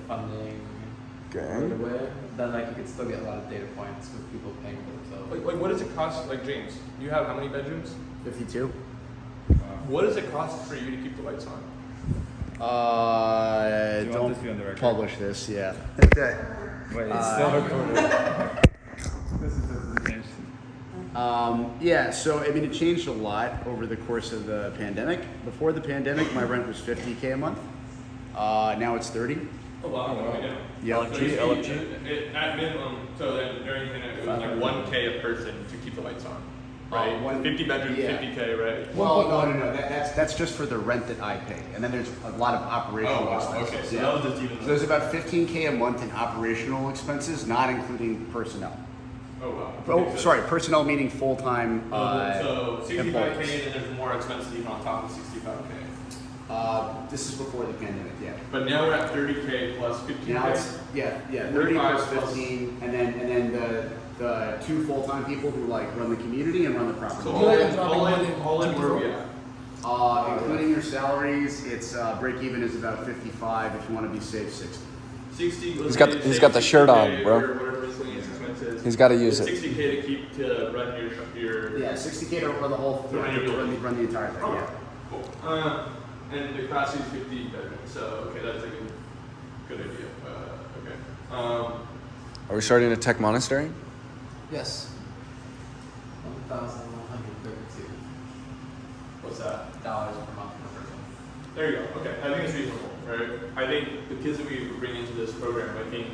funding Okay. right away, then like you could still get a lot of data points with people paying for themselves. Like what does it cost? Like James, you have how many bedrooms? 52. What does it cost for you to keep the lights on? Do you want Don't this to be on the record? publish this, yeah. Wait, it's still recorded. This is interesting. Yeah, so I mean, it changed a lot over the course of the pandemic. Before the pandemic, my rent was $50K a month. Now it's 30. Oh wow, yeah. Yeah. At minimum, so then during the it was like 1K a person to keep the lights on, right? 50 bedrooms, yeah. 50K, right? Well, no. That's just for the rent that I pay, and then there's a lot of operational expenses. Okay, so Yeah. that was just even. So there's about 15K a month in operational expenses, not including personnel. Oh wow. Oh, Okay, so- sorry, personnel meaning full-time so 65K, employees. and then there's more expenses even on top of 65K. This is before the pandemic, yeah. But now we're at 30K plus 15K. Now it's 30 plus 35 15, and then the two full-time people who like run the community and run the property. So all in where we at? Including your salaries, it's break even is about 55. If you want to be safe, 60. 60. He's got the shirt on, bro. Whatever miscellaneous expenses. He's got to use it. 60K to run your. Yeah, 60K to run the whole To run the entire thing. Yeah. Cool. And the capacity is 50 bedrooms, so okay, that's a good idea. Okay. Are we starting a tech monastery? Yes. 1,132 What's that? dollars per month per person. There you go. Okay, I think it's reasonable, right? I think the kids that we bring into this program, I think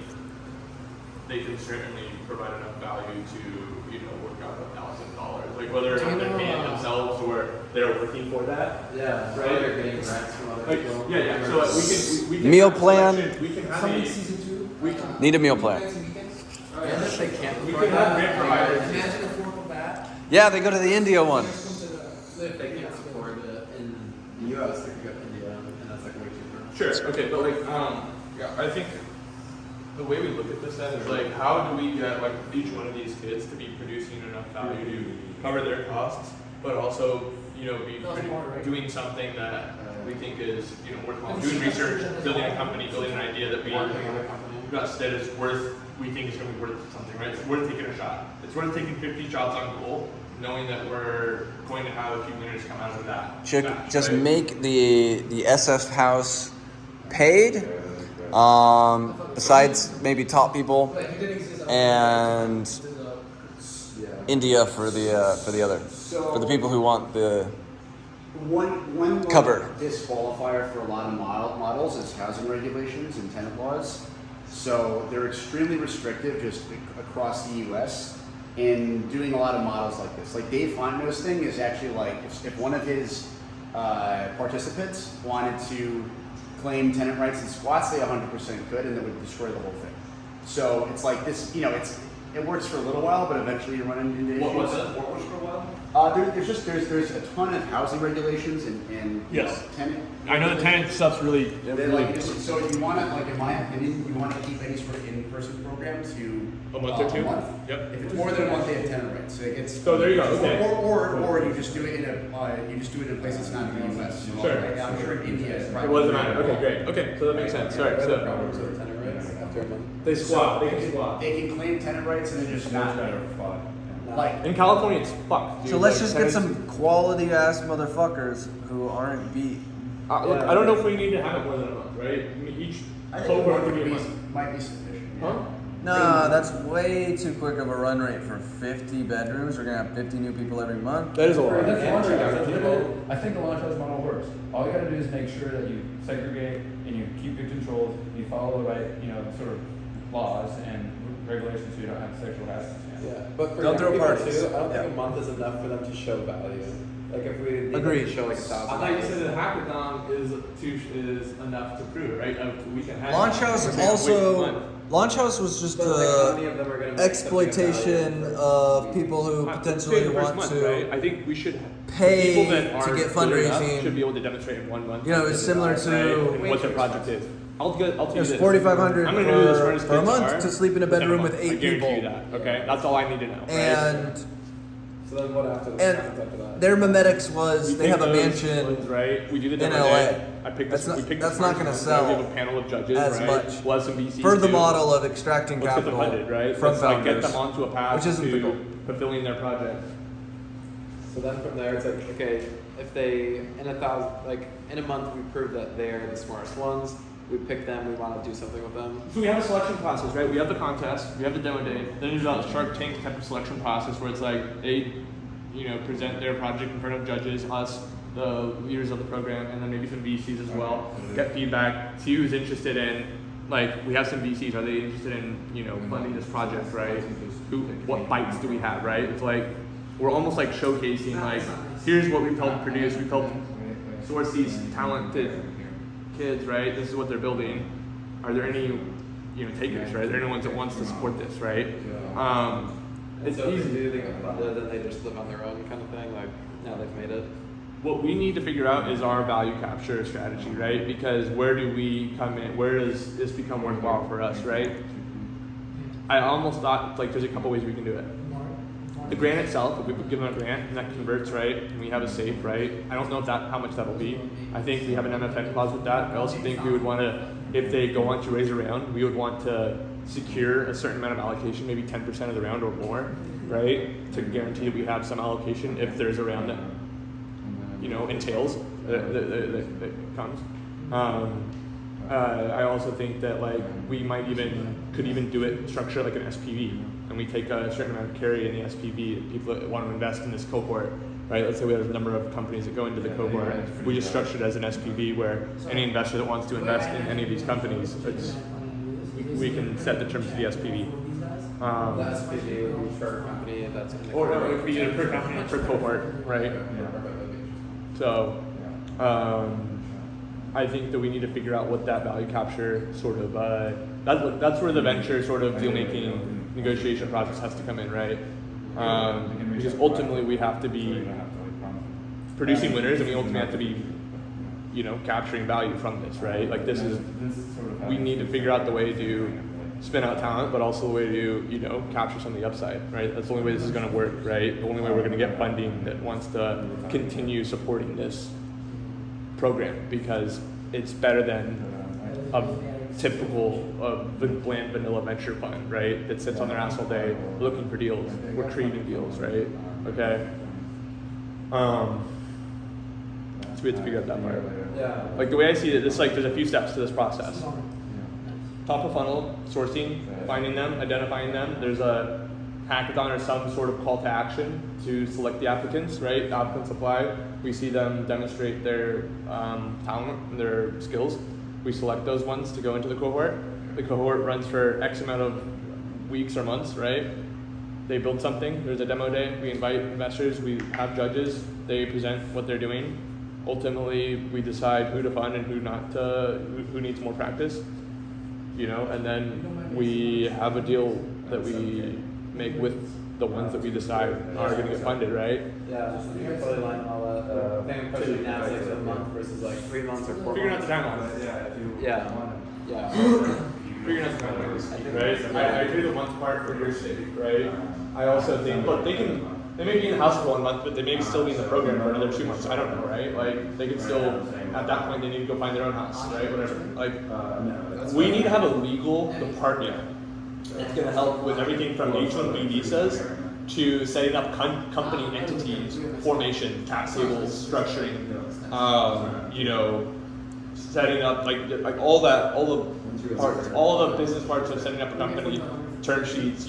they can certainly provide enough value to work out $1,000. Like whether or not they're paying themselves or they're working for that. Yeah, Right. right. They're getting grants from other Like, people. yeah. So we can Meal have a plan. selection. We can have Something a. season 2. We can. Need a meal plan. And if they can't We afford can have that, grant providers. Imagine a formal bat. Yeah, they go to the India one. if they can't afford it in the US, they could go to India, and that's like way cheaper. Sure. Okay, but like, yeah, I think the way we look at this then is like, how do we get like each one of these kids to be producing enough value to cover their costs, but also be doing something that we think is worthwhile. Doing research, building a company, building an idea that that is worth. We think is going to be worth something, right? It's worth taking a shot. It's worth taking 50 shots on goal, knowing that we're going to have a few winners come out of that. Just right? make the SF house paid. Besides maybe top people and India for the other for the people who want the One cover. disqualifier for a lot of models is housing regulations and tenant laws. So they're extremely restrictive just across the U.S. in doing a lot of models like this. Like Dave Fontenot's thing is actually like if one of his participants wanted to claim tenant rights in squats, they 100% could, and that would destroy the whole thing. So it's like this, it works for a little while, but eventually you run into issues. What was it? What works for a while? There's a ton of housing regulations and Yes. tenant. I know the tenant stuff's really. So if you want to, like in my opinion, you want to keep any sort of in-person program to A month or two? A month. Yep. If it's more than a month, they have tenant rights. So it's. So there you go, okay. Or you just do it in a place that's not in the U.S. Sure. Like, I'm sure India is It probably. wasn't matter. Okay, great. Okay, so that makes sense. Sorry. What are the So problems with tenant rights after a month? they squat. They can squat. They can claim tenant rights and then just not. Like. In California, it's fucked. So let's just get some quality ass motherfuckers who aren't beat. Look, I don't know if we need to have it more than a month, right? I mean, each I think cohort it could be a month. might be sufficient. Huh? Nah, that's way too quick of a run rate for 50 bedrooms. We're gonna have 50 new people every month. That is a lot. I think the launch house model works. All you gotta do is make sure that you segregate and you keep good controls, you follow the right, sort of laws and regulations so you don't have sexual harassment. Yeah, but for Don't young throw people parties. too, I don't Yeah. think a month is enough for them to show value. Like if we need Agreed. to show like $1,000. I thought you said the hackathon is enough to prove it, right? We can have Launch House also. Launch House was just But like how many the of them are going to exploitation of people who potentially want to I think we should pay people that to are get good enough fundraising. should be able to demonstrate in 1 month. It's similar to. and what their project is. I'll tell you It's this. $4,500 I'm gonna know who the smartest per kids month are to sleep in a within bedroom month. with I 8 guarantee people. you that. Okay, that's all I need to know. Right? And So then what after And their mimetics was they have a mansion ones, right? We do the in demo LA. day. I picked That's this. not- We picked that's the not first gonna one, sell right? We have a panel of judges, as right? much. We'll have some VCs for the too. model of extracting Let's get them capital funded, right? from Let's like get founders, them onto a path which isn't the goal. to fulfilling their project. So then from there, it's like, okay, if they, in a month, we prove that they're the smartest ones, we pick them, we want to do something with them. So we have a selection process, right? We have the contest, we have the demo day, then there's a Shark Tank type of selection process where it's like they, present their project in front of judges, us, the leaders of the program, and then maybe some VCs as well. Get feedback, see who's interested in. Like we have some VCs, are they interested in funding this project, right? What bites do we have, right? It's like we're almost like showcasing like here's what we've helped produce, we've helped source these talented kids, right? This is what they're building. Are there any takers, right? Are there any ones that wants to support this, right? It's so easy. if they do get funded, then they just live on their own kind of thing, like now they've made it. What we need to figure out is our value capture strategy, right? Because where do we come in? Where does this become worthwhile for us, right? I almost thought like there's a couple ways we can do it. The grant itself, if we give them a grant and that converts, right, and we have a safe, right? I don't know how much that'll be. I think we have an MFN clause with that. I also think we would want to, if they go on to raise a round, we would want to secure a certain amount of allocation, maybe 10% of the round or more, right, to guarantee that we have some allocation if there's a round that entails that comes. I also think that like we could even do it structure like an SPV, and we take a certain amount of carry in the SPV. And people that want to invest in this cohort, right? Let's say we have a number of companies that go into the cohort. We just structure it as an SPV where any investor that wants to invest in any of these companies, we can set the terms of the SPV. The SPV would be per company, and that's Or it could be either per company or per cohort, right? So, I think that we need to figure out what that value capture sort of, that's where the venture sort of deal making negotiation process has to come in, right? Because ultimately we have to be producing winners, and we ultimately have to be, capturing value from this, right? Like we need to figure out the way to spin out talent, but also the way to, capture some of the upside, right? That's the only way this is going to work, right? The only way we're going to get funding that wants to continue supporting this program, because it's better than a typical bland vanilla venture fund, right? That sits on their ass all day looking for deals. We're creating deals, right? Okay. So we have to figure out that part. Yeah. Like the way I see it, there's a few steps to this process. Top of funnel, sourcing, finding them, identifying them. There's a hackathon or some sort of call to action to select the applicants, right? The applicants apply. We see them demonstrate their talent and their skills. We select those ones to go into the cohort. The cohort runs for X amount of weeks or months, right? They build something. There's a demo day. We invite investors. We have judges. They present what they're doing. Ultimately, we decide who to fund and who not to, who needs more practice. And then we have a deal that we make with the ones that we decide are going to get funded, right? Yeah, you can totally line all that. The thing I'm questioning now is like a month versus like 3 months or 4 Figuring out months. the timeline. Yeah. Figuring out the timeline, right? I agree the month part for your sake, right? I also think, look, they may be in the house for 1 month, but they may still be in the program for another 2 months. I don't know, right? Like they could still, at that point, they need to go find their own house, right? Whatever. Like, we need to have a legal department that's going to help with everything from H-1B visas to setting up company entities, formation, cap tables, structuring, setting up like all the parts, all the business parts of setting up a company, term sheets,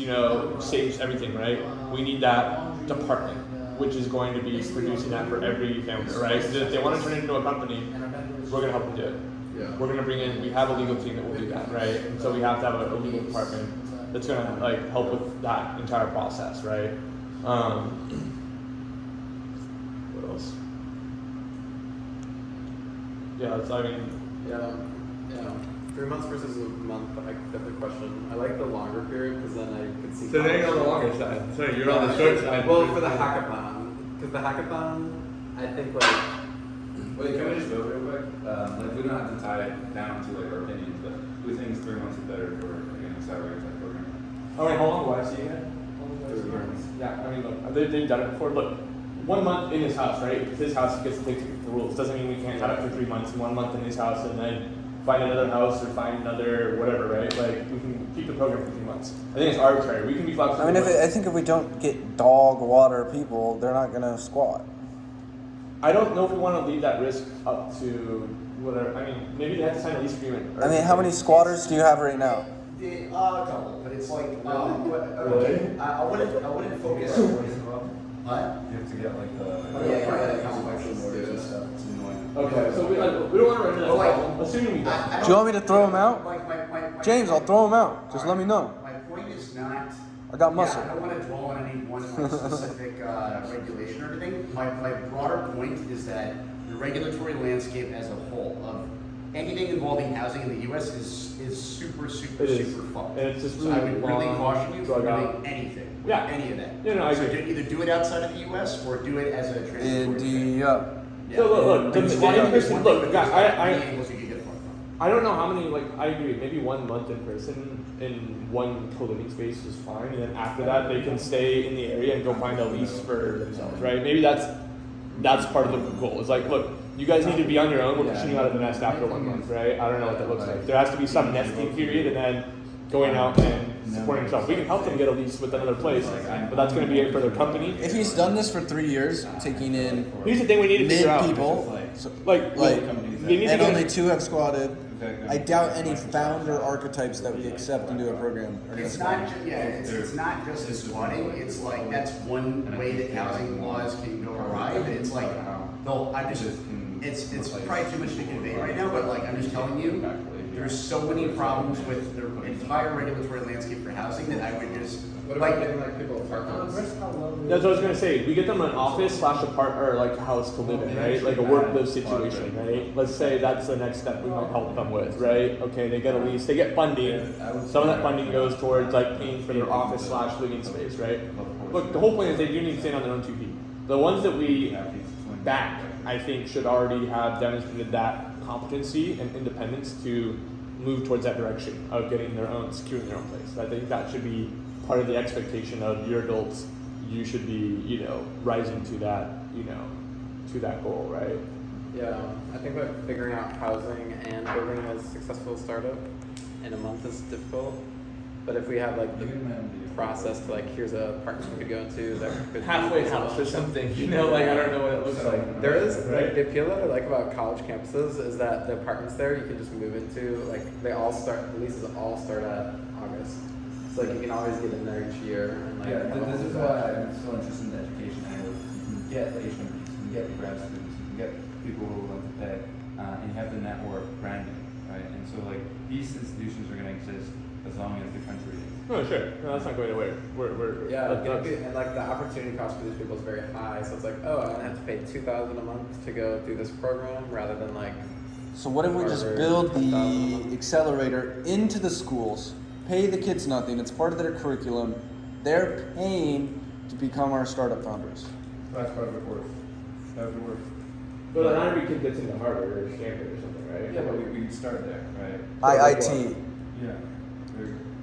safes, everything, right? We need that department, which is going to be producing that for every founder, right? So if they want to turn it into a company, we're going to help them do it. Yeah. We're going to bring in, we have a legal team that will do that, right? And so we have to have a legal department that's going to help with that entire process, right? What else? Yeah, Yeah. 3 months versus a month, I definitely question. I like the longer period because then I can see. So then you're on the longer side. So you're on the short side. Well, for the hackathon, because the hackathon, I think like. Wait, can we just go real quick? We don't have to tie it down to our opinions, but we think 3 months is better for an accelerator type program. All right, how long do I see again? 3 months. Yeah, I mean, look, they've done it before. Look, 1 month in his house, right? It's his house, he gets to dictate the rules. Doesn't mean we can't have it for 3 months, 1 month in his house, and then find another house or find another whatever, right? Like, we can keep the program for 3 months. I think it's arbitrary. We can be flexible. I mean, I think if we don't get dog water people, they're not gonna squat. I don't know if we want to leave that risk up to whatever. I mean, maybe they have to sign a lease agreement. I mean, how many squatters do you have right now? A couple, but it's like, Really? I wouldn't focus. What? You have to get like the. Oh, yeah, complex lawyers and stuff. It's annoying. Okay, so we don't want to run into that Well, like, problem. Assuming we don't. Do you want me to throw him out? My James, I'll throw him out. Just let me know. My point is not. I got muscle. Yeah, I don't want to dwell on any one like, specific regulation or anything. My broader point is that the regulatory landscape as a whole of anything involving housing in the U.S. is super It is. fucked. And it's just So I really would really long, caution you from drug out. doing anything. Yeah. Any of that. Yeah, no, I so agree. either do it outside of the U.S. or do it as a transitory thing. India. Yeah. So look, Like, the squatting is in-person- one look, thing, but guys, there's I- many angles you can get fucked from. I don't know how many, like, I agree, maybe 1 month in person in one co-living space is fine, and then after that, they can stay in the area and go find a lease for themselves, right? Maybe that's part of the goal. It's like, look, you guys need to be on your own, we're pushing you out of the nest after 1 month, right? I don't know what that looks like. There has to be some nesting period, and then going out and supporting yourself. We can help them get a lease with another place, but that's gonna be it for their company. If he's done this for 3 years, taking in Here's the thing we need to figure mid out. people, so, Like, like, they need to and get only 2 have squatted. Exactly. I doubt any founder archetypes that we accept into a program are gonna It's squat. not, it's not just the squatting, it's like, that's one way that housing laws can go awry, but it's like, it's probably too much to convey right now, but like, I'm just telling you, there's so many problems with the entire regulatory landscape for housing that I would just, What like, about getting like people apartments? That's what I was gonna say. We get them an office / apart or like a house to live in, right? Like a work-live situation, right? Let's say that's the next step we might help them with, right? Okay, they get a lease, they get funding. Some of that funding goes towards like paying for their office / living space, right? Look, the whole point is they do need to stand on their own 2 feet. The ones that we back, I think, should already have demonstrated that competency and independence to move towards that direction of getting their own, securing their own place. I think that should be part of the expectation of your adults. You should be, rising to that, to that goal, right? Yeah, I think that figuring out housing and building a successful startup in a month is difficult. But if we have like the process to like, here's a apartment we could go to that could Halfway house or something, like I don't know what it looks like. There is Right. like the appeal that I like about college campuses is that the apartments there you can just move into, like the leases all start at August. So like you can always get in there each year and like Yeah, have a this whole is batch. why I'm so interested in the education angle. You can get the HMPs, you can get the grad students, you can get people who want to pay, and you have the network branding, right? And so like these institutions are going to exist as long as the country is. Oh, sure. No, that's not going away. We're Yeah, that's- and like the opportunity cost for these people is very high. So it's like, oh, I'm gonna have to pay $2,000 a month to go through this program rather than like. So what if we just Harvard, build the 10,000 a month. accelerator into the schools, pay the kids nothing, it's part of their curriculum, they're paying to become our startup founders. That's part of the course. That would work. But not every kid gets into Harvard or Stanford or something, right? Yeah, but we start there, right? IIT. Yeah.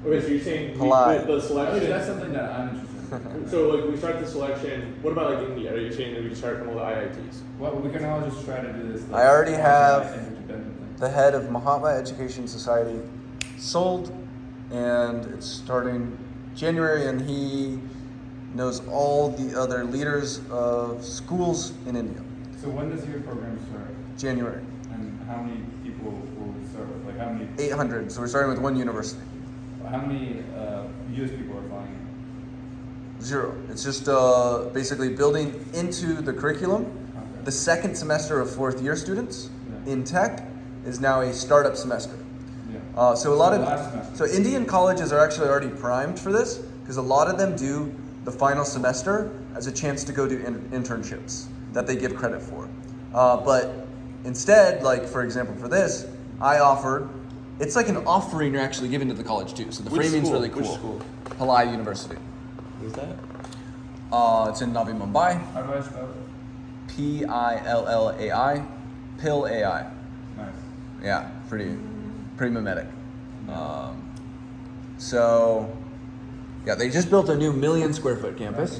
Okay, so you're saying Polite. the That's selection. something that I'm interested in. So like we start the selection. What about like India? Are you saying that we start from all the IITs? Well, we can all just try to do this. I already have interdependently. the head of Mahatma Education Society sold, and it's starting January, and he knows all the other leaders of schools in India. So when does your program start? January. And how many people will we start with? Like how many? 800, so we're starting with one university. How many US people are flying in? 0. It's just basically building into the curriculum. Okay. The second semester of 4th year students Yeah. in tech is now a startup semester. Yeah. So a lot So last of semester. Indian colleges are actually already primed for this because a lot of them do the final semester as a chance to go do internships that they give credit for. But instead, like for example, for this, I offered. It's like an offering you're actually giving to the college too. So the Which framing's school? really cool. Which school? Pillai University. Who's that? It's in Navi Mumbai. How do I spell it? Pillai. Pill AI. Nice. Yeah, they just built a new 1 million square foot campus.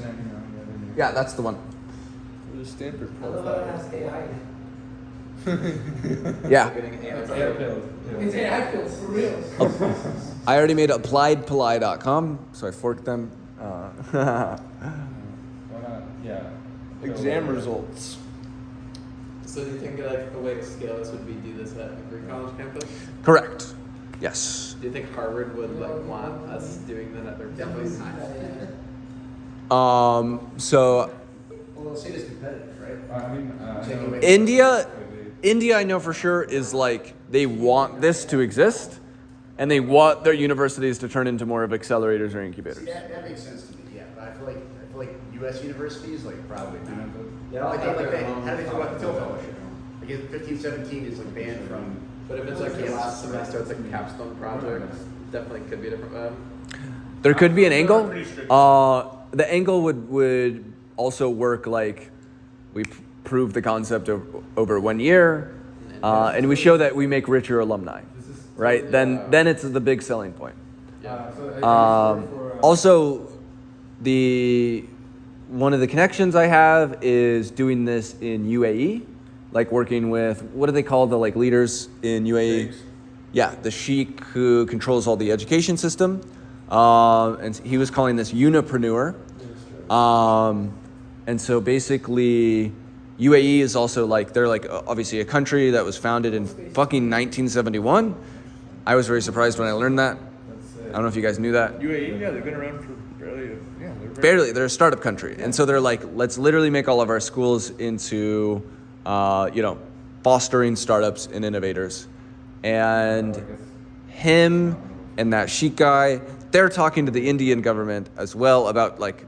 Yeah, that's the one. The Stanford I love how it has AI. Yeah. Getting AI. It's AI fields for real. I already made appliedply.com, so I forked them. Why not? Yeah. exam results. So do you think like a way to scale this would be do this at every college campus? Correct. Yes. Do you think Harvard would like want us doing that at their campus? So Well, they'll see it as competitive, right? I mean, Take away- India, I know for sure, is like they want this to exist, and they want their universities to turn into more of accelerators or incubators. See, that makes sense to me, yeah. But I feel like U.S. universities like probably not. Yeah, Like, I'll like take they, that how do they feel about the Till home. Fellowship? Like in 1517 is like banned from. But if it's like your last semester, it's like a capstone project. Definitely could be a different vibe. There could be an angle. Pretty strict. The angle would also work like we prove the concept over 1 year, and we show that we make richer alumni, right? Then it's the big selling point. Also, one of the connections I have is doing this in UAE, like working with, what do they call the like leaders in UAE? Sheikhs. Yeah, the sheikh who controls all the education system. And he was calling this unipreneur. And so basically UAE is also like, they're like obviously a country that was founded in fucking 1971. I was very surprised when I learned that. I don't know if you guys knew that. UAE, yeah, they've been around for barely. Yeah, Barely, they're a startup country. And so they're like, let's literally make all of our schools into, fostering startups and innovators. And him and that Sheikh guy, they're talking to the Indian government as well about like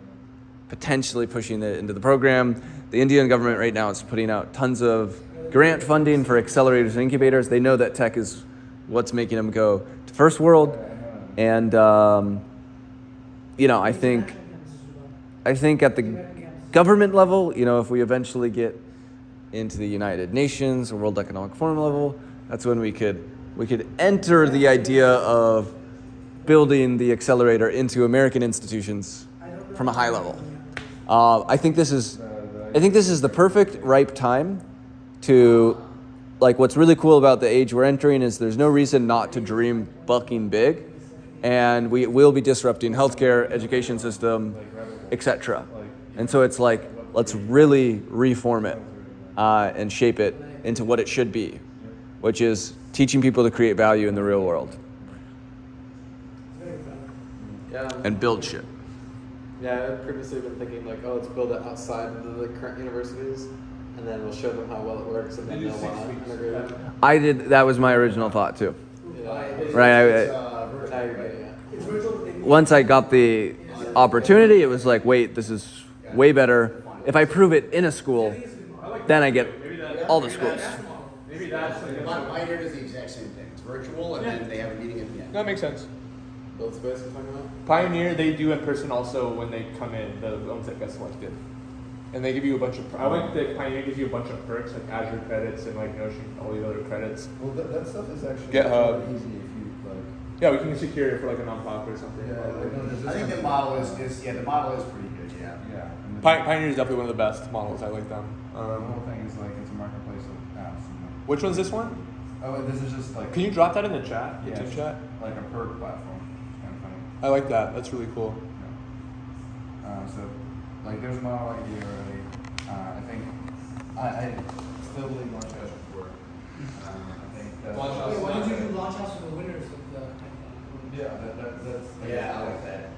potentially pushing it into the program. The Indian government right now is putting out tons of grant funding for accelerators and incubators. They know that tech is what's making them go to first world. And, I think at the government level, if we eventually get into the United Nations or World Economic Forum level, that's when we could enter the idea of building the accelerator into American institutions from a high level. I think this is the perfect ripe time to, like, what's really cool about the age we're entering is there's no reason not to dream bucking big, and we will be disrupting healthcare, education system, etc. And so it's like, let's really reform it and shape it into what it should be, which is teaching people to create value in the real world Yeah. and build shit. Yeah, I've previously been thinking like, let's build it outside of the current universities, and then we'll show them how well it works, and then they'll want to integrate it. That was my original thought too. Yeah. Right, Now you're getting it. It's virtual. Once I got the opportunity, it was like, wait, this is way better. If I prove it in a school, then I get all the schools. Maybe that's like Pioneer does the exact same thing. It's virtual, and then they have a meeting at the end. that makes sense. Build space we're talking about? Pioneer, they do in person also when they come in, the ones that get selected. And they give you a bunch of, I like that Pioneer gives you a bunch of perks, like Azure credits and like Notion, all the other credits. Well, that stuff is actually GitHub. really easy if you like. Yeah, we can secure it for like a nonprofit or something. Yeah, like, no, there's this I think kind the of- model is the model is pretty good. Yeah. Yeah. And the Pioneer is definitely one of the best models. I like them. the whole thing is like it's a marketplace of apps. And like, Which one's this one? oh, and this is just like. Can you drop that in the chat? Yeah, YouTube chat? like a perk platform. It's kind of funny. I like that. That's really cool. Yeah. So, like, there's a model right here already. I think I still believe Launchhouse would work. I think that's. Launchhouse. Wait, why don't you do launch house for the winners of the? Yeah, that's. Yeah, I like that.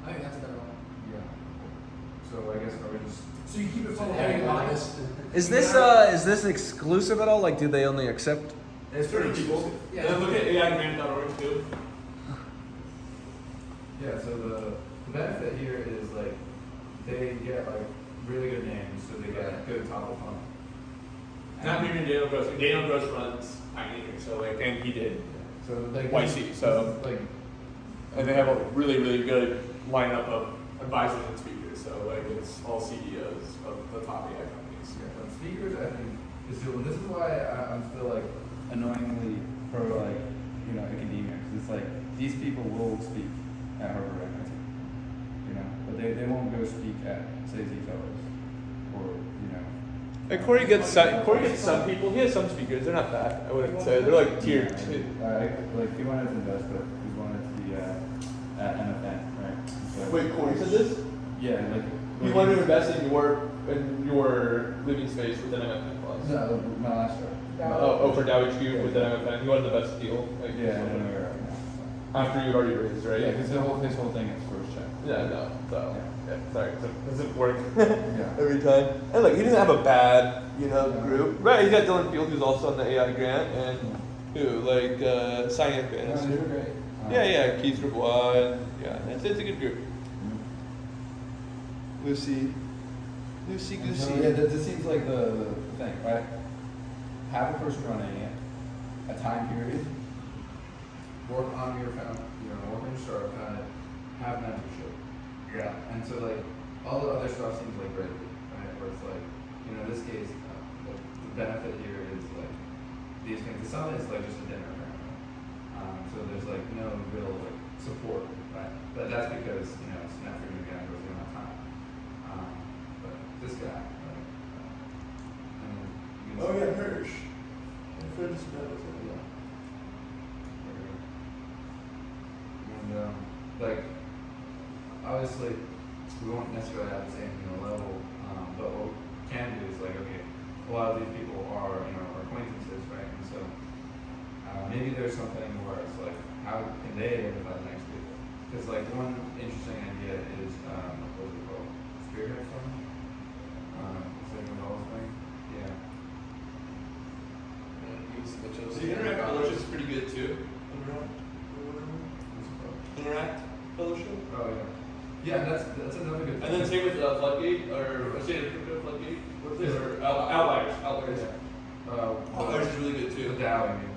I think that's a better one. Yeah. So I guess I would just. So you keep it full of Yeah, having yeah. lines. Is this exclusive at all? Like, do they only accept? It's pretty cool. Yeah. And look at AIgrant.org too. Yeah, so the benefit here is like they get like really good names, so they get good top of funnel. Not even Daniel Gross. Daniel Gross runs Pioneer, so like, and he did. So like YC, so- like And they have a really, really good lineup of advisors and speakers. So like, it's all CEOs of the top AI companies. but speakers I think is cool. And this is why I'm still like annoyingly pro like academia, because it's like these people will speak at Harvard, I think. they won't go speak at say Z-Fellows or And Corey gets some people. He has some speakers. They're not bad. I wouldn't say they're like tier two. Like he wanted to invest, but he wanted to be at NFN, right? So, Wait, Corey said this? Yeah, like You wanted to invest in your living space with an MFN plus. No, my last year. Oh, for Dow HQ with an MFN. You wanted the best deal. Like, Yeah, I don't know where right now. After you'd already raised, right? Yeah, because his whole thing is first check. Yeah, no. So, yeah, sorry. So it doesn't work Yeah. every time. And like, he didn't have a bad, group. Right, he's got Dylan Field, who's also on the AI grant, and who, like, Cyan Bannister. They were great. Yeah, Keith Rebois, and yeah, it's a good group. Lucy So, Goosey. yeah, this seems like the thing, right? Have a person running it, a time period, work on your work on your startup, kind of have mentorship. Yeah. And so like all the other stuff seems like great, right? Where it's like, in this case, the benefit here is like these things. Some is like just a dinner apparently. So there's like no real like support, right? But that's because it's not for new guys, we don't have time. But this guy, right? Oh yeah, Hirsch. My friend just met with him. Yeah. And like obviously we won't necessarily have the same level, but what we can do is like okay, a lot of these people are our acquaintances, right? And so maybe there's something where it's like how can they identify the next people? Because like one interesting idea is what is it called? Spearhead Fund. Is that what all thing? Yeah. So the Interact Fellowship is pretty good too. Interact Fellowship. Oh yeah. Yeah, that's another good thing. And then same with Floodgate, or State of Crypto Floodgate. What's it? Or Outliers. Outliers. Outliers is really good The too. DAO, you mean?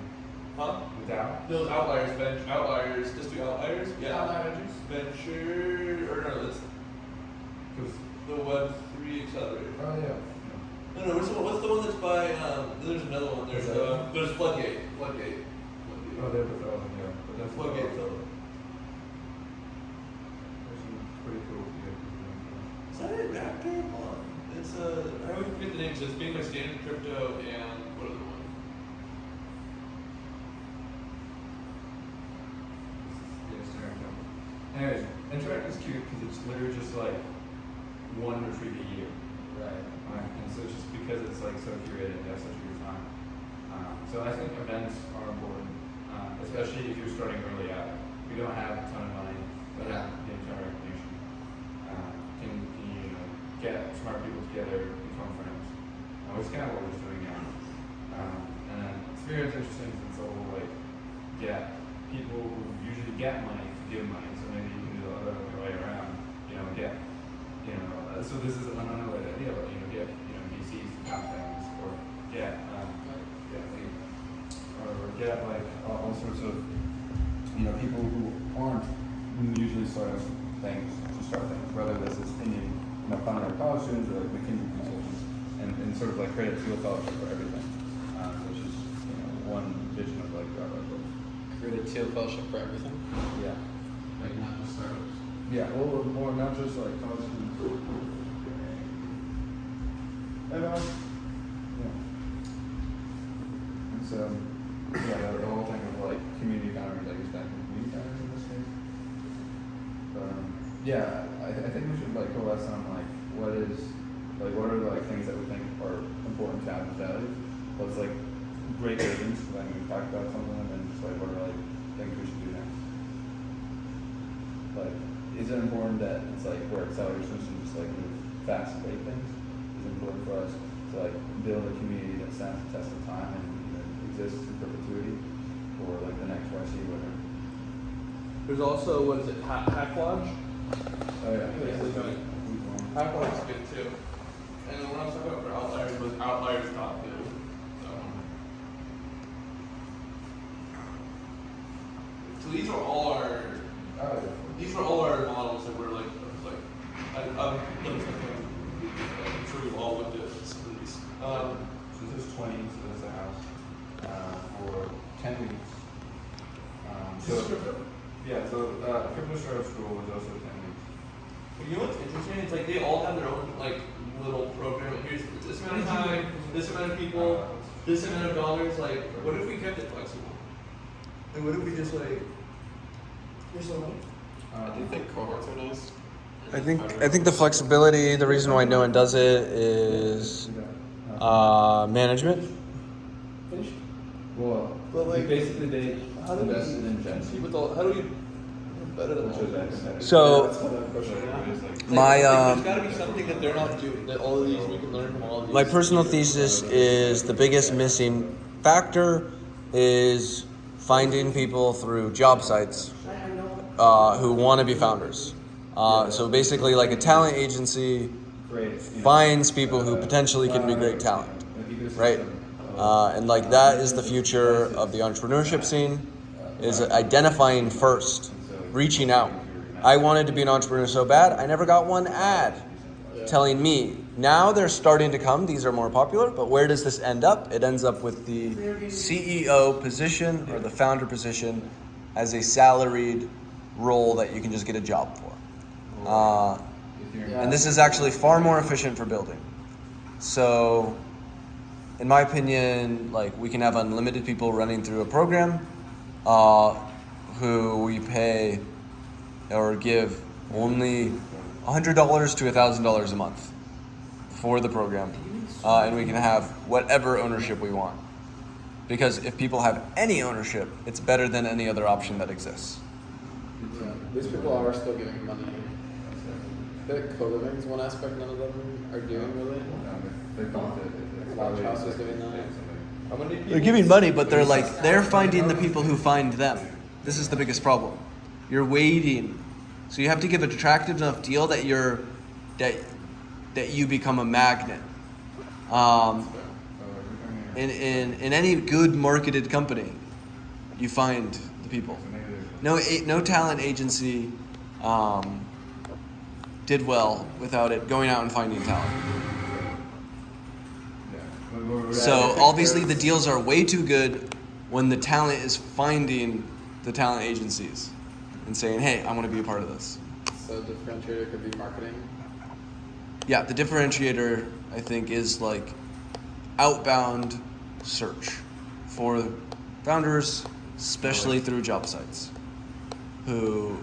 Huh? The DAO? Those Outliers, just do Outliers? Yeah. Outliers. Venture, or no, that's the Web3 Accelerator. Oh yeah. No, what's the one that's by, there's another one, there's Floodgate. Floodgate. Oh, they're the fellow, yeah. But that's Floodgate Fellow. There's some pretty cool people. Is that it? Raptor? Hold on. It's I always forget the names. It's being by Standard Crypto and what other one? Anyways, Interact is cute because it's literally just like one retreat a year. Right. Right? And so it's just because it's like so curated, you have such a good time. So I think events are important, especially if you're starting early out. We don't have a ton of money, but Yeah. the entire recognition. Can get smart people together, become friends. Which is kind of what we're just doing now. And then Spirit's interesting since it's all like get people who usually get money to give money. So maybe you can do the other way around. Get so this is an unrelated idea, but get VCs to have things or get like all sorts of people who aren't usually starting things to start things, whether this is Indian founder of college students or like McKinsey consultants, and sort of like create a field fellowship for everything, which is one vision of like our book. Create a teal fellowship for everything. Yeah. Like not just startups. Yeah, or not just like college students. And yeah. And so the whole thing of like community founders, I guess back in community founders in this case. I think we should like coalesce on like what are the like things that we think are important to have as values. What's like great visions, like we talked about some of them, and just like what are like things we should do next. Like, is it important that it's like we're accelerators and just like move fast and break things? Is it important for us to like build a community that stands the test of time and exists in perpetuity for like the next YC winner? There's also, what is it, Hack Lodge? Oh yeah. Hack Lodge is good too. And then what I was talking about for Outliers was Outliers Top Two. So these are all our models that we're like I'm sure we've all looked at some of these. So this is 20, so that's the house for 10 weeks. Is this crypto? Yeah, so Crypto Startup School was also 10 weeks. But you know what's interesting? It's like they all have their own like little program. Here's this amount of time, this amount of people, this amount of dollars. Like, what if we kept it flexible? And what if we just like? You're so right. Do you think cohorts are nice? I think the flexibility. The reason why no one does it is management. Finish. Well, But, like, basically they how do we- invested in Gen Z. How do we better than Which was that competitive. So my there's got to be something that they're not doing. That all of these we can learn from all of these. my personal thesis is the biggest missing factor is finding people through job sites who want to be founders. So basically, like a talent agency Great. finds people who potentially can be great talent, right? And like that is the future of the entrepreneurship scene, is identifying first, reaching out. I wanted to be an entrepreneur so bad, I never got one ad telling me. Now they're starting to come, these are more popular, but where does this end up? It ends up with the CEO position or the founder position as a salaried role that you can just get a job for. And this is actually far more efficient for building. So, in my opinion, like we can have unlimited people running through a program who we pay or give only $100 to $1,000 a month for the program, and we can have whatever ownership we want. Because if people have any ownership, it's better than any other option that exists. Yeah, these people are still giving money. The co-living is one aspect none of them are doing really. Launch House is doing that. How many people? They're giving money, but they're finding the people who find them. This is the biggest problem. You're waiting, so you have to give an attractive enough deal that you become a magnet. In any good marketed company, you find the people. No talent agency did well without it going out and finding talent. So obviously the deals are way too good when the talent is finding the talent agencies and saying, hey, I want to be a part of this. So differentiator could be marketing. Yeah, the differentiator, I think, is like outbound search for founders, especially through job sites, who,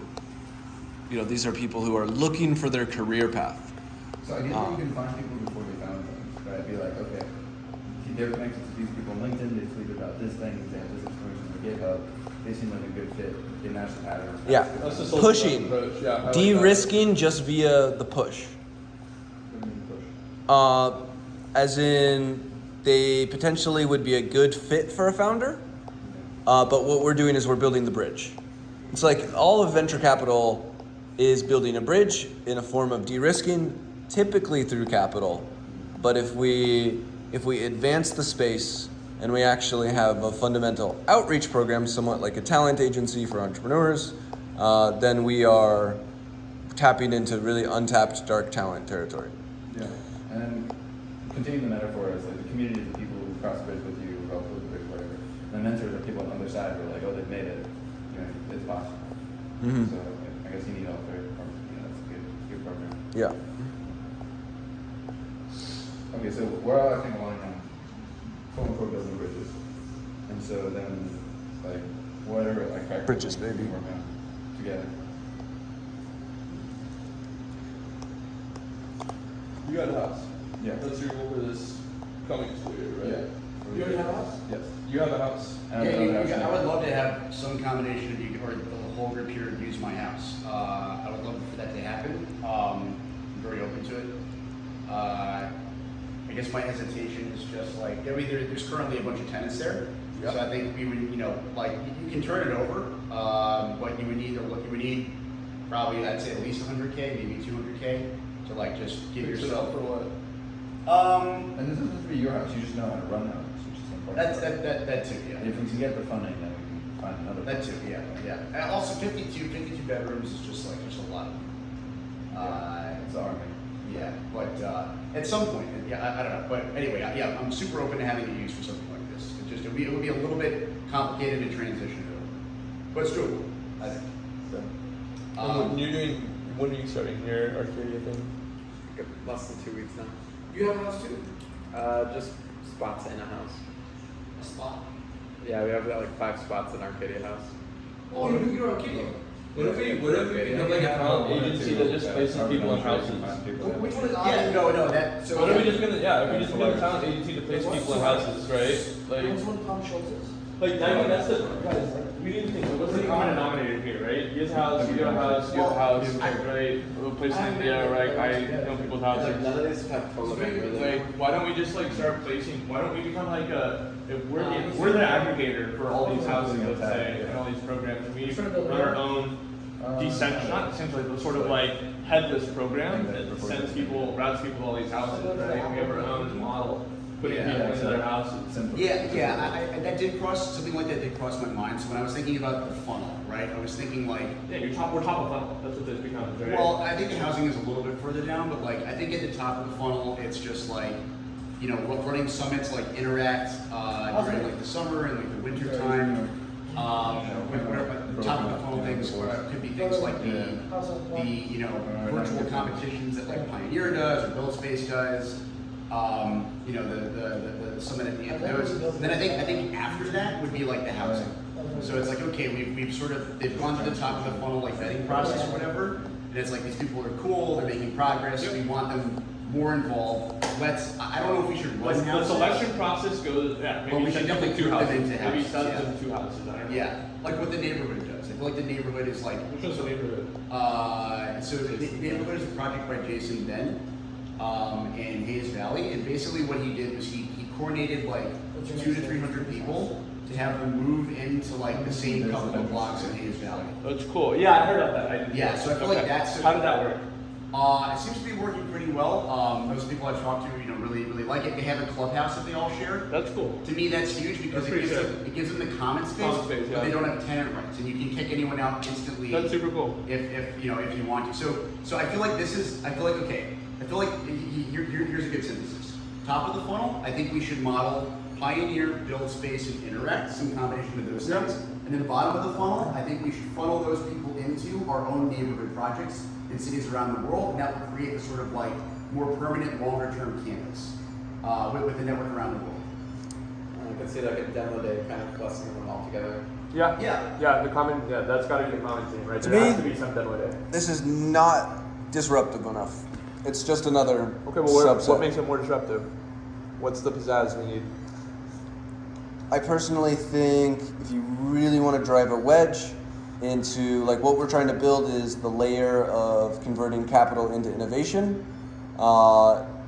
these are people who are looking for their career path. So ideally you can find people before they found them, right? Be like, okay, they're connected to these people on LinkedIn, they tweet about this thing, they have this information on GitHub, they seem like a good fit, they match the pattern. Yeah, That's the social pushing, approach. Yeah, I like de-risking just via the push. As in, they potentially would be a good fit for a founder, but what we're doing is we're building the bridge. It's like all of venture capital is building a bridge in a form of de-risking, typically through capital. But if we advance the space and we actually have a fundamental outreach program, somewhat like a talent agency for entrepreneurs, then we are tapping into really untapped dark talent territory. Yeah, and then continuing the metaphor is like the community of the people who cross the bridge with you, who help with the bridge, whatever. And the mentors are people on the other side who are like, oh, they've made it. It's possible. Mm-hmm. So I guess you need all three. That's a good program. Yeah. Okay, so we're all, I think, aligned on quote unquote building bridges. And so then, like, what are like practical Bridges, things we baby. can work on together? You got a house. Yeah. That's your goal for this coming school year, right? Yeah. You already have a house? Yes. You have a house. And I would love to have some combination of you or the whole group here use my house. I would love for that to happen. I'm very open to it. I guess my hesitation is just like, there's currently a bunch of tenants there. Yep. So I think we would, you can turn it over, but you would need probably, I'd say at least 100K, maybe 200K to like just give Fix it yourself. up for what? And this doesn't have to be your house. You just know how to run the house, which is important. That too, yeah. If we can get the funding, then we can find another. That too, yeah. And also 52 bedrooms is just a lot. It's our thing. Yeah, but at some point, yeah, I don't know. But anyway, yeah, I'm super open to having it used for something like this. It would be a little bit complicated to transition to, but it's doable, I think. When you're doing when are you starting your Arcadia thing? Like less than 2 weeks now. You have a house too? Just spots in a house. A spot? Yeah, we have like 5 spots in Arcadia House. Oh, you're Arcadia. What if we become like a talent agency that just places people in houses? Which one is Yeah, no, that, so. What are we just gonna, if we just become a talent agency to place people in houses, right? Which Like, one Tom Schultz's? like that's the, guys, we need to think, so what's the common denominator here, right? He has a house, you have a house, you have a house, right? We'll place it, right, I know people's Like houses. none of these have total rhythm. Like, why don't we just like start placing, why don't we become like if we're the aggregator for all these houses, let's say, and all these programs, and we run our own decentralized, not decentralized, but sort of like headless program that sends people, routes people to all these houses, right? We have our own model, putting people into their houses. Yeah, that did cross, something like that did cross my mind. So when I was thinking about the funnel, right, I was thinking like, Yeah, we're top of funnel, that's what this becomes, right? well, I think the housing is a little bit further down, but like, I think at the top of the funnel, it's just like, you know, running summits like Interact, during like the summer and like the winter time. Whatever, the top of the funnel things, could be things like the you know, virtual competitions that like Pioneer does or Build Space does. You know, the summit at the end of those. And then I think after that would be like the housing. So it's like, okay, we've sort of, they've gone to the top of the funnel, like vetting process or whatever. And it's like, these people are cool, they're making progress, we want them more involved. I don't know if we should run The houses. selection process goes, Well, maybe we should send them definitely to 2 group them houses, into maybe houses, send yeah. them to 2 houses, I don't know. Yeah, like what the neighborhood does. I feel like the neighborhood is like, Which one's the neighborhood? so the neighborhood is a project by Jason Ben in Hayes Valley, and basically what he did was he coordinated like 200 to 300 people to have them move into like the same couple of blocks in Hayes Valley. That's cool, yeah, I heard about that. I didn't Yeah, know. so I feel like Okay. that's- How did that work? It seems to be working pretty well. Most people I've talked to, you know, really like it. They have a clubhouse that they all share. That's cool. To me, that's huge because That's pretty it gives them the common space, Common space, but yeah. they don't have tenant rights, and you can kick anyone out instantly. That's super cool. If you know, if you want to. So I feel like okay. I feel like here's a good synthesis. Top of the funnel, I think we should model Pioneer, Build Space, and Interact, some combination of those things. And then the bottom of the funnel, I think we should funnel those people into our own neighborhood projects in cities around the world, and that will create a sort of like more permanent, longer-term campus with the network around the world. I can see like a demo day kind of clustering them all together. Yeah. Yeah. Yeah, that's gotta be the common theme, right? To There has me- to be some demo day. This is not disruptive enough. It's just another Okay, well, subset. what makes it more disruptive? What's the pizzazz we need? I personally think if you really want to drive a wedge into, like, what we're trying to build is the layer of converting capital into innovation,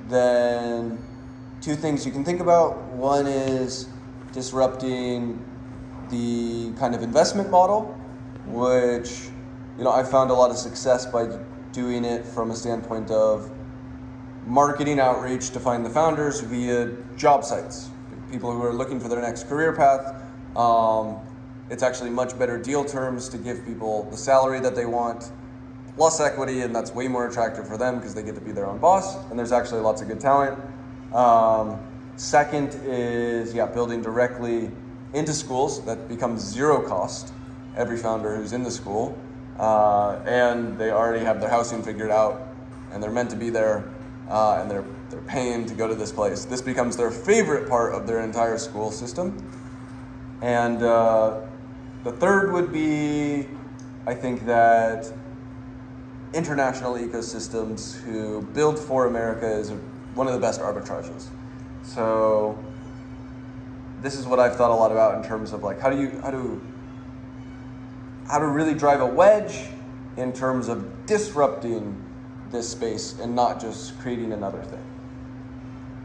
then 2 things you can think about. One is disrupting the kind of investment model, which, you know, I found a lot of success by doing it from a standpoint of marketing outreach to find the founders via job sites, people who are looking for their next career path. It's actually much better deal terms to give people the salary that they want plus equity, and that's way more attractive for them because they get to be their own boss, and there's actually lots of good talent. Second is, building directly into schools. That becomes 0 cost, every founder who's in the school, and they already have their housing figured out, and they're meant to be there, and they're paying to go to this place. This becomes their favorite part of their entire school system. And the third would be, I think that international ecosystems who build for America is one of the best arbitrages. So this is what I've thought a lot about in terms of like how to really drive a wedge in terms of disrupting this space and not just creating another thing.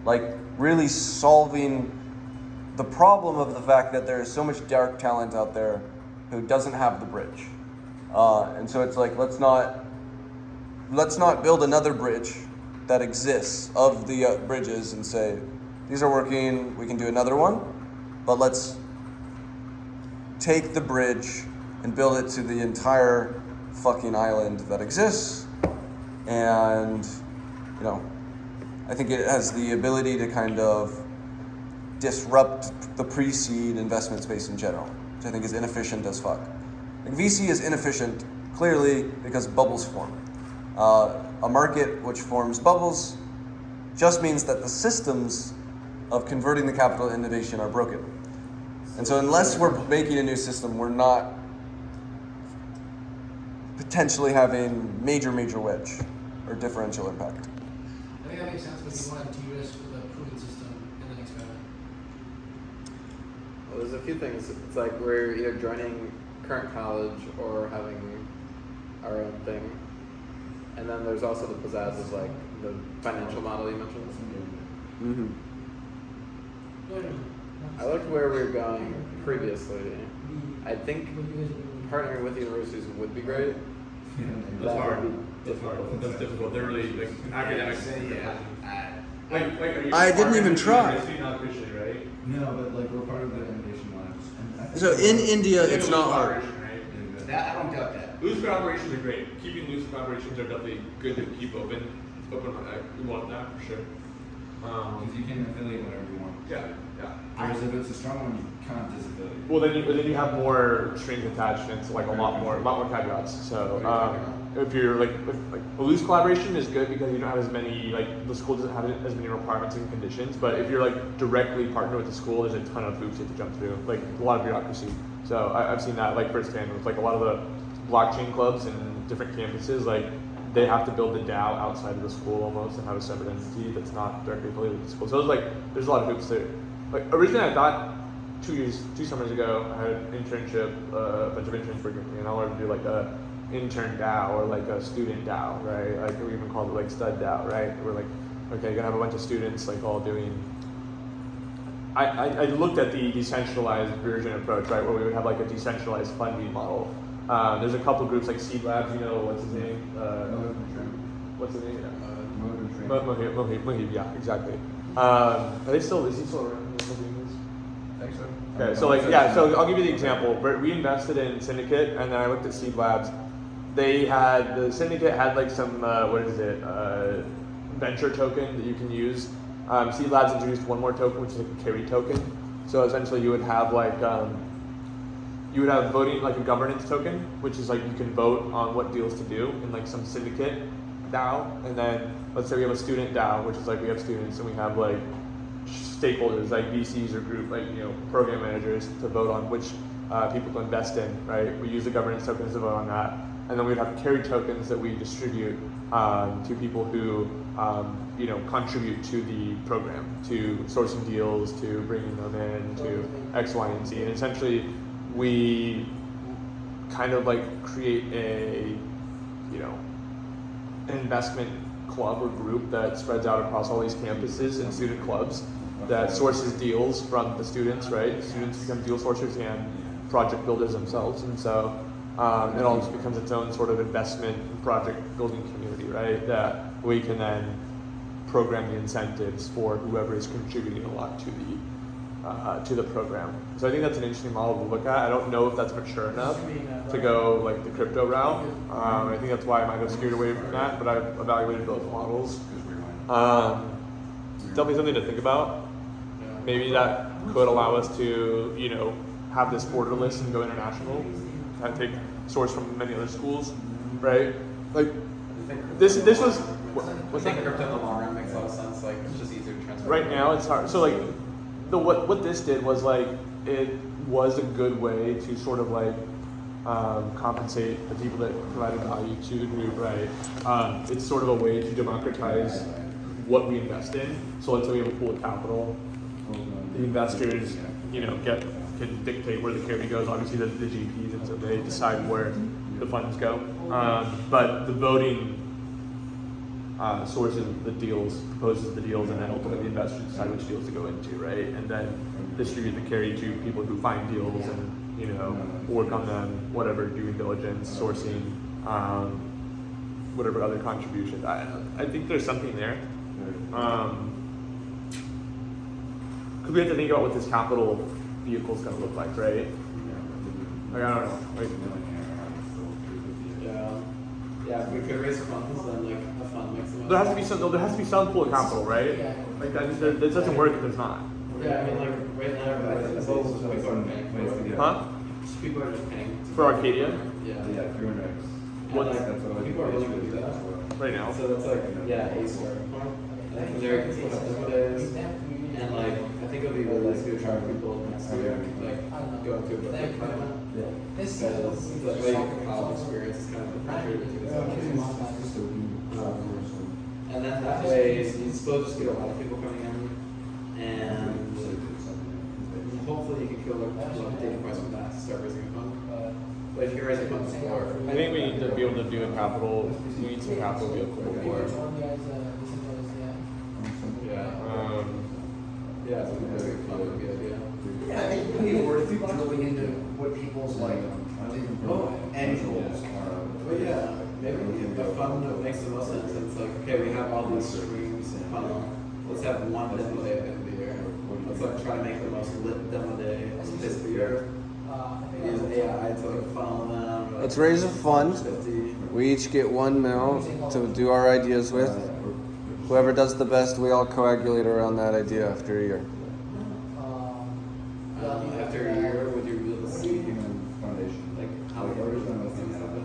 Like really solving the problem of the fact that there is so much dark talent out there who doesn't have the bridge. And so it's like, let's not build another bridge that exists of the bridges and say, these are working, we can do another one, but let's take the bridge and build it to the entire fucking island that exists. And, you know, I think it has the ability to kind of disrupt the pre-seed investment space in general, which I think is inefficient as fuck. Like VC is inefficient, clearly, because bubbles form. A market which forms bubbles just means that the systems of converting the capital to innovation are broken. And so unless we're making a new system, we're not potentially having major wedge or differential impact. I think that makes sense, but you want to de-risk with a proven system and then experiment. Well, there's a few things. It's like we're either joining current college or having our own thing. And then there's also the pizzazz of like the financial model you mentioned. Mm-hmm. I liked where we were going previously. I think partnering with universities would be great. That's That hard. would be difficult. That's difficult. They're really like academics. Like are you I didn't even partnering with try. university? Not officially, right? No, but like we're part of the innovation labs. And I think So in India, it's Loose not hard. collaboration, right? That I don't doubt that. Loose collaborations are great. Keeping loose collaborations are definitely good to keep open. We want that for sure. because you can affiliate whenever you want. Yeah. Whereas if it's a strong one, you can't disaffiliate. Well, then you have more strings attached, and it's like a lot more caveats. So if you're like a loose collaboration is good because you don't have as many the school doesn't have as many requirements and conditions. But if you're directly partnered with the school, there's a ton of hoops you have to jump through, a lot of bureaucracy. So I've seen that firsthand with a lot of the blockchain clubs and different campuses. They have to build the DAO outside of the school almost and have a separate entity that's not directly affiliated with the school. So there's a lot of hoops there. Originally I thought 2 summers ago I had an internship, a bunch of interns working with me, and I wanted to do a intern DAO or a student DAO, right? We even called it stud DAO, right? We're okay, gonna have a bunch of students all doing. I looked at the decentralized version approach, right, where we would have a decentralized funding model. There's a couple groups like Seed Labs, what's his name? What's his name? Mohib, yeah, exactly. Is he still around? I think so. Okay, so I'll give you the example. We invested in Syndicate, and then I looked at Seed Labs. The Syndicate had some venture token that you can use. Seed Labs introduced one more token, which is a carry token. So essentially, you would have voting a governance token, which is you can vote on what deals to do in some Syndicate DAO, and then let's say we have a student DAO, which is we have students and we have stakeholders VCs or group program managers to vote on which people to invest in, right? We use the governance tokens to vote on that, and then we'd have carry tokens that we distribute to people who contribute to the program, to sourcing deals, to bringing them in, to X, Y, and Z, and essentially we kind of create an investment club or group that spreads out across all these campuses and student clubs that sources deals from the students, right? Students become deal sourcers and project builders themselves, and so it all just becomes its own sort of investment project building community, right? That we can then program the incentives for whoever is contributing a lot to the program. So I think that's an interesting model to look at. I don't know if that's mature enough to go the crypto route. I think that's why I might have steered away from that, but I've evaluated both models. Definitely something to think about. Maybe that could allow us to, have this borderless and go international, and take source from many other schools, right? This was. I think crypto in the long run makes a lot of sense. It's just easier to transfer. Right now it's hard. So what this did was it was a good way to sort of compensate the people that provided value to the group, right? It's sort of a way to democratize what we invest in. So let's say we have a pool of capital. The investors, can dictate where the carry goes. Obviously, the GPs, and so they decide where the funds go. But the voting sources the deals, proposes the deals, and then ultimately the investors decide which deals to go into, right? And then distribute the carry to people who find deals and work on them, whatever due diligence, sourcing, whatever other contributions. I think there's something there. Because we have to think about what this capital vehicle is going to look like, right? I don't know. Yeah, if we could raise funds, then a fund makes the most There has to be some pool of capital, right? That doesn't work if there's not. Yeah, I mean, right now, everybody's people are paying. Huh? People are just paying. For Arcadia? Yeah. Yeah, 300x. What? People people are willing to do that. Right now. So that's like, yeah, a starting point. And then from there, you can split up demo days. And like, I think it'll be really easy to attract people next year, like, go into a book like that. This Because the way college experience is kind of differentiated between the companies. And then that way, you still just get a lot of people coming in, and hopefully you can kill a lot of data points from that to start raising a fund. But if you raise a fund before, I think we need to be able to do a capital. We need some capital vehicle before. yeah, yeah, it's a really fun would be an idea. And I think it would be worth drilling into what people's like end goals are. But yeah, maybe the fund that makes the most sense. It's like, okay, we have all these streams and funnel. Let's have one demo day at the end of the year. Let's like try to make the most lit demo day of the year. Use AI to like funnel them. Let's raise a fund. 50. We each get $1 million to do our ideas with. Whoever does the best, we all coagulate around that idea after a year. After a year, would you be able to see Foundation. like how the those things happen?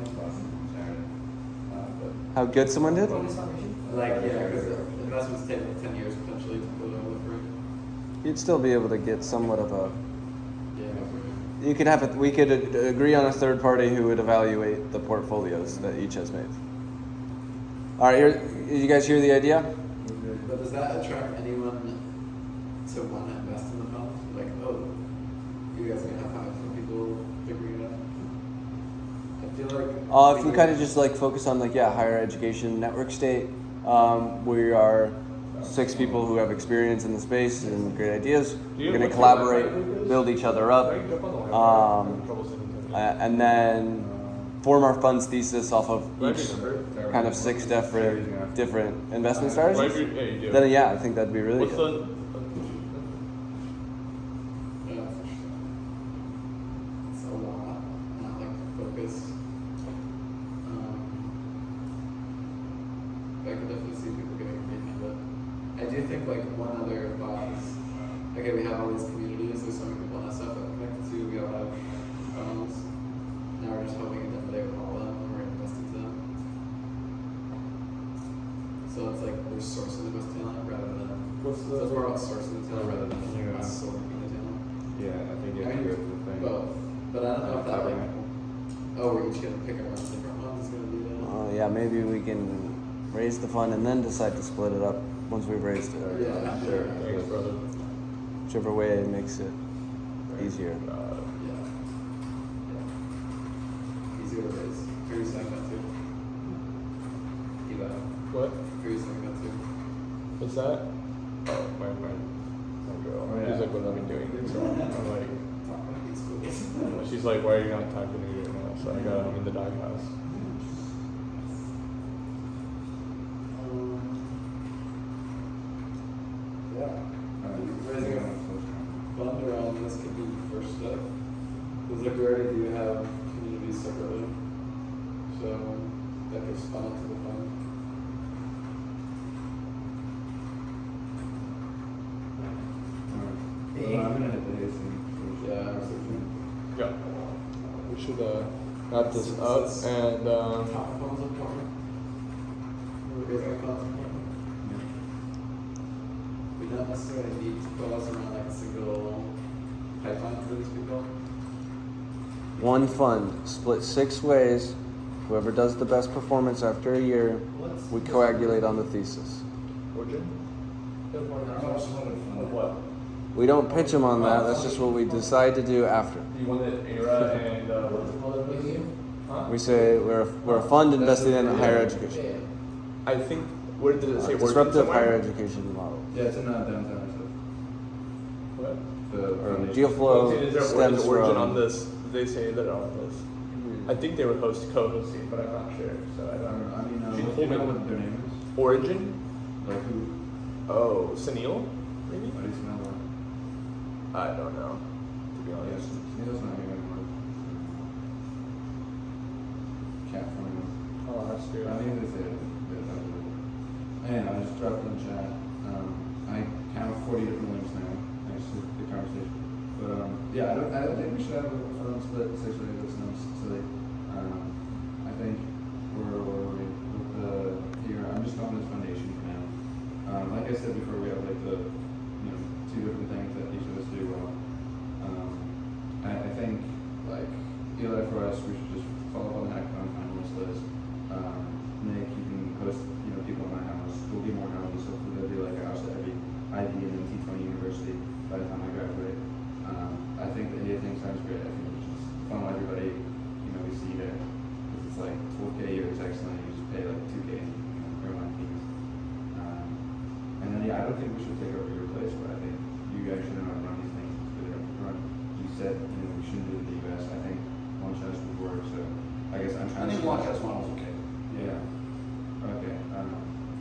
How good someone did? Like yeah, because investments take like 10 years potentially to put over the fruit. You'd still be able to get somewhat of a. Yeah. You could have it. We could agree on a third party who would evaluate the portfolios that each has made. All right, here. You guys hear the idea? But does that attract anyone to want to invest in the fund? Like, oh, you guys are gonna have some people figuring it out. I feel like. If we kind of just like focus on like higher education network state, we are 6 people who have experience in the space and great ideas. We're gonna collaborate, build each other up, and then form our fund's thesis off of each kind of 6 different investment strategies. Then I think that'd be really What's good. Yeah, for sure. It's a lot, not like focus. I could definitely see people getting behind it. I do think like one other thought is, okay, we have all these communities, there's so many people on that stuff that we're connected to, we all have phones. Now we're just hoping to demo with all of them and we're investing to them. So it's like we're sourcing the most talent rather than, so it's more about sourcing the talent rather than us sourcing the talent. Yeah, I think I it's mean, good the thing. both. But I don't know if that like, oh, we're each gonna pick our own different ones, it's gonna be that. Maybe we can raise the fund and then decide to split it up once we've raised it. Yeah, sure. Thanks, brother. Whichever way makes it easier. Yeah. Easier to raise. Who are you saying that to? Eva. What? Who are you saying that to? What's that? Oh, my girl. She's like, what am I doing? So I'm like, Talk about these fools. she's like, why are you not talking to me right now? So I got him in the doghouse. Yeah. Raising a fund around this could be the first step. Because like we already do have communities separately. So that gives funnel to the fund. Well, I'm gonna hit the AC. Yeah, absolutely. Yeah. We should wrap this up and Top funds important. Raising funds important. We don't necessarily need to put us around like a single pipeline for these people. One fund, split 6 ways. Whoever does the best performance after a year, we coagulate on the thesis. Origin? What? We don't pitch them on that. That's just what we decide to do after. You wanted Era and what's it called? Huh? We say we're a fund invested in higher education, I think, where did it say? Origin disruptive somewhere? higher education model. Yeah, it's in downtown. What? The foundation. Deal flow Is there stems origin from. on this? Did they say that on this? I think they were co-hosting, but I'm not sure. So I don't know. I mean, She do told you know me- what their name is? Origin? Like who? Oh, Sunil? Maybe? How do you smell that? I don't know. To be Yes, honest. Neil's not here anymore. Cat from him. Oh, that's true. I think they said it. And I just dropped in the chat. I have 40 different links now. Thanks to the conversation. But yeah, I don't think we should have a fun split 6 ways. That's nice. So I think we're I said before, we have like the, you know, two different things that each of us do well. I think like Eli, for us, we should just follow up on the hackathon finalist list. Nick, you can host, you know, people in my house. There'll be more houses. Hopefully there'll be like a house at every IB and then T20 university by the time I graduate. I think the EA thing sounds great. I think it's just funnel everybody, you know, we see there. Because it's like 12K a year is excellent. You just pay like 2K in, you know, per month fees. And then yeah, I don't think we should take over your place, but I think you guys should know how to run these things. It's really hard to run. You said, you know, we shouldn't do it in the US. I think launch house would work, so I guess I'm I trying think to launch house model's okay. Yeah. Okay.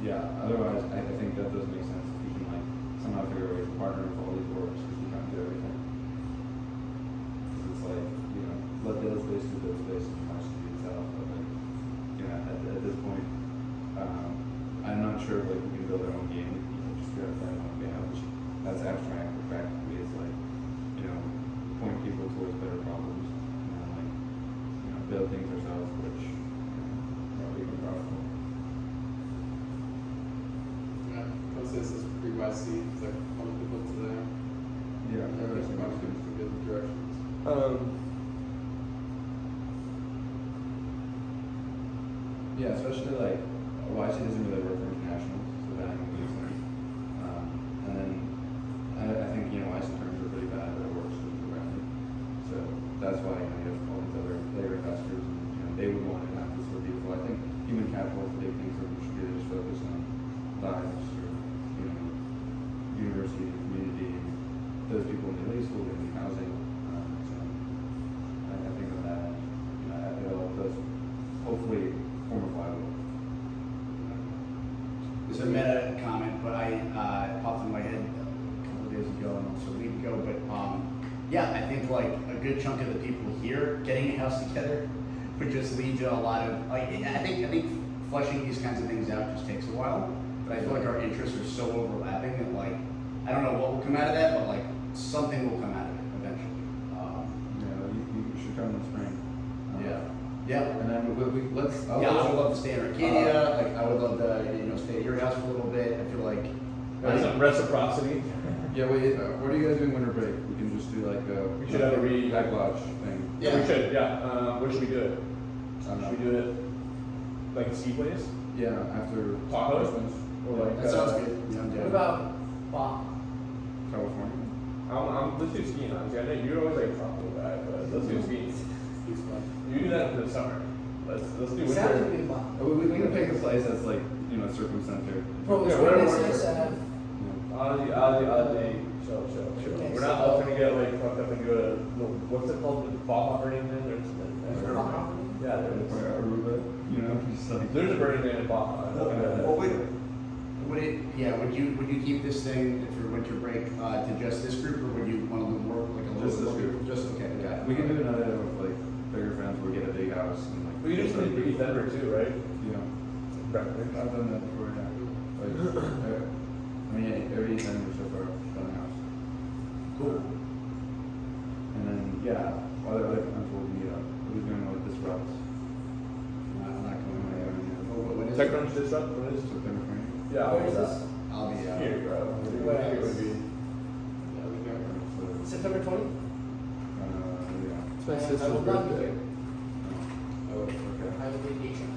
Yeah. Otherwise, I think that does make sense. If we can like somehow figure a way to partner with all these orgs because we can't do everything. Because it's like, you know, let the other space do the space and try to do itself. But like, you know, at this point, I'm not sure if like we can build our own game. You know, just figure out our own game, which that's abstract. But practically, it's like, you know, point people towards better problems and then like, you know, build things ourselves, which probably be profitable. Yeah, I would say this is pre-YC, it's like funnel people to there. Yeah, I think some good directions. Yeah, especially like YC doesn't really work for internationals, so that includes them. And then I think, you know, YC terms are pretty bad, but it works super well. So that's why, you know, you have all these other layer investors, and you know, they would want to have this sort of beautiful. I think human capital is the big thing, so we should really just focus on lives or, you know, university and community, and those people in the middle school that need housing. So I think on that end, you know, it all does hopefully form a flywheel. It's a meta comment, but I popped in my head a couple of days ago and also a week ago. But yeah, I think like a good chunk of the people here getting a house together would just lead to a lot of like. I think fleshing these kinds of things out just takes a while. But I feel like our interests are so overlapping that like I don't know what will come out of that, but like something will come out of it eventually. You should come in the spring. Yeah. And then let's. I would love to stay in Arcadia. Like I would love to, you know, stay at your house for a little bit. I feel like There's some reciprocity. Yeah, wait. What are you guys doing winter break? We can just do like a. We should have a back lodge thing. Yeah. We should, yeah. What should we do it? I don't know. Should we do it like a ski place? Yeah, after Tacos? Christmas. Or like that sounds good. Yeah, I'm What down. about Bach? California. Let's do skiing, honestly. I know you're always like a tropical guy, but let's do skiing. You do that for the summer. Let's do Sounds winter. like a Bach. We can pick a place that's like, you know, circumcentric. Bro, Yeah, it's whatever really works. nice to have. Ozzy. Chill. Okay, We're not so- all gonna get like fucked up and go to, what's it called? The Baja Burning Man? Yeah, Or Aruba, you know, just like. there's a Burning Man in Baja. I know that. Well, would you keep this thing for winter break to just this group, or would you want to do more like a Just little this group. Just okay, got it. We can do another with like bigger friends where we get a big house and like. We just need to be Denver too, right? You know, I've done that before, yeah. Like, I mean, yeah, every December so far, done a house. Cool. And then, yeah, other friends will meet up. We're doing like this routes. I'm not going to. When is it? TechCrunch this up? When is it? September 20th. Yeah, Where is this? I'll be Here, bro. Where It else? would be. September 20th? Yeah. It's my I sister's will not be birthday. here. Oh, okay. I will be vacation.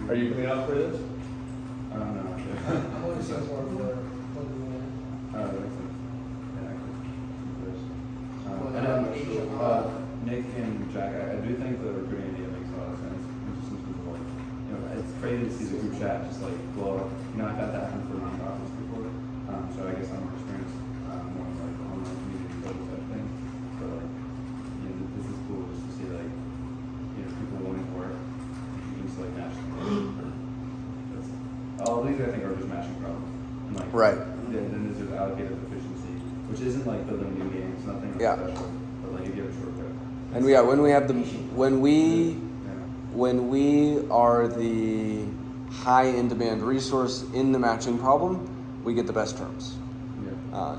Are you coming out for this? I don't know. I'm going to Singapore for Oh, that makes sense. Yeah, Well, and then, Asia. Nick and Jack, I do think the recruiting idea makes a lot of sense. It just seems to work. You know, it's crazy to see the group chat just like blow up. You know, I've had that happen for nonprofits before, so I guess I'm more experienced more in like online community building type thing. But like, you know, this is cool just to see like, you know, people willing to work. You can just like match them. All these I think are just matching problems. And, like, Right. Then there's allocated efficiency, which isn't like building new games, nothing like Yeah. special, but like you get a shortcut. And yeah, when we have the Yeah. when we are the high in demand resource in the matching problem, we get the best terms. Yeah.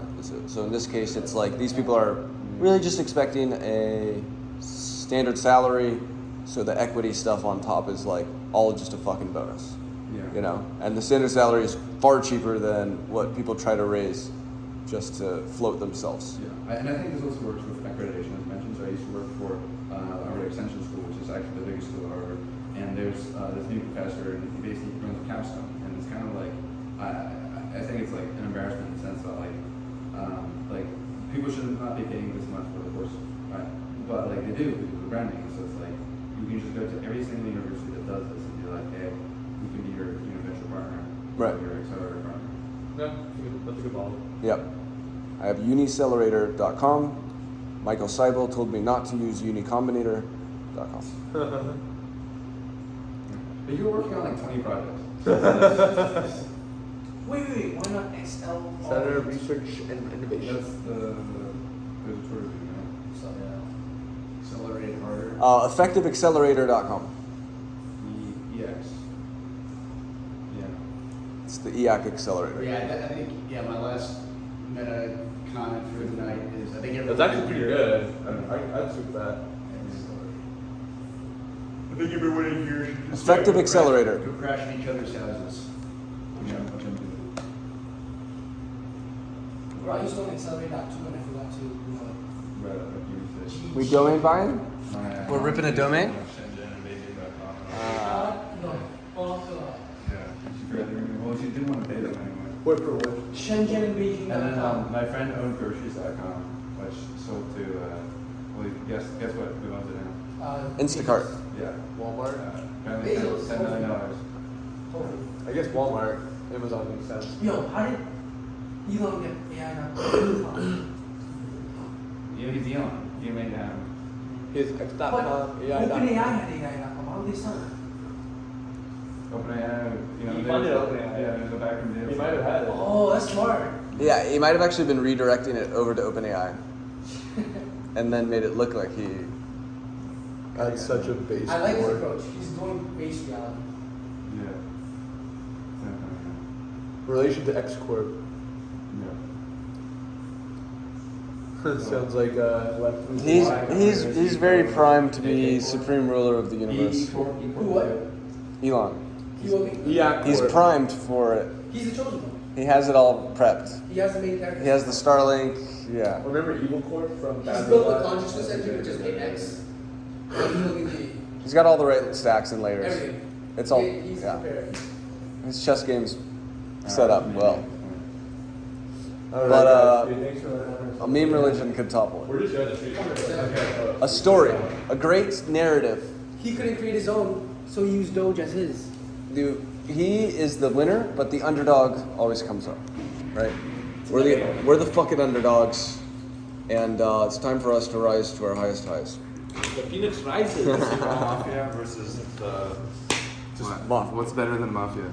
So in this case, it's like these people are really just expecting a standard salary, so the equity stuff on top is like all just a fucking bonus. Yeah. You know, and the standard salary is far cheaper than what people try to raise just to float themselves. Yeah, and I think this also works with accreditation, as mentioned. So I used to work for Harvard Extension School, which is actually the biggest school at Harvard. And there's this new professor, and he basically runs a capstone. And it's kind of like, I think it's like an embarrassment in the sense that like people should not be paying this much for the course, right? But like they do because of the branding. So it's like you can just go to every single university that does this and be like, hey, we can be your venture partner, Right. your accelerator partner. Yeah, that's a good model. Yep. I have unicelerator.com. Michael Seibel told me not to use unicombinator.com. But you're working on like 20 projects. Wait, why not XL? Center of Research and Innovation. That's there's a Twitter feed, right? So, Accelerate harder. Effectiveaccelerator.com. EX. Yeah. It's the EAC accelerator. Yeah, I think my last meta comment for the night is I think That's actually pretty good. I'd super that. I think everyone in here should just Effective accelerator. Go crash at each other's houses. bro, I used to only accelerate that too, and I forgot to, We domain buying? We're ripping a domain? no, Yeah, she forgot to remove. Well, she didn't want to pay them anyway. Word for word. Shenzhen and Beijing. And then my friend owned groceries.com, which sold to, well, guess what? Who owns it now? Instacart. Yeah. Walmart. Apparently $10 million. I guess Walmart, Amazon makes sense. Yo, how did Elon get AI now? Yeah, he's Elon. He made it happen. His But X.com, OpenAI had AI.com. How did they sell it? OpenAI, He funded OpenAI. Yeah, there's a backroom deal. He might have had it. Oh, that's smart. Yeah, he might have actually been redirecting it over to OpenAI. And then made it look like he. That's such a base. I like his approach. He's going base reality. Yeah. Relation to X Corp. Yeah. Sounds like He's very primed to be supreme ruler of the universe. Who, what? Elon. Yeah, He's primed for it. He's the chosen one. He has it all prepped. He has the main character. He has the Starlink. Yeah. Remember Evil Corp from He's Bad built the Robot? consciousness engine, which is 8x. And he's looking the He's got all the right stacks and layers. everything. It's all. He's Yeah. prepared. His chess game's set up well. All But, guys. Dude, thanks for letting us- A meme religion could topple We're it. just going to treat A story. A great narrative. He couldn't create his own, so he used Doge as his. Dude, he is the winner, but the underdog always comes up, right? We're the fucking underdogs, and it's time for us to rise to our highest highs. The Phoenix rises. Mafia versus the. What? What's better than Mafia?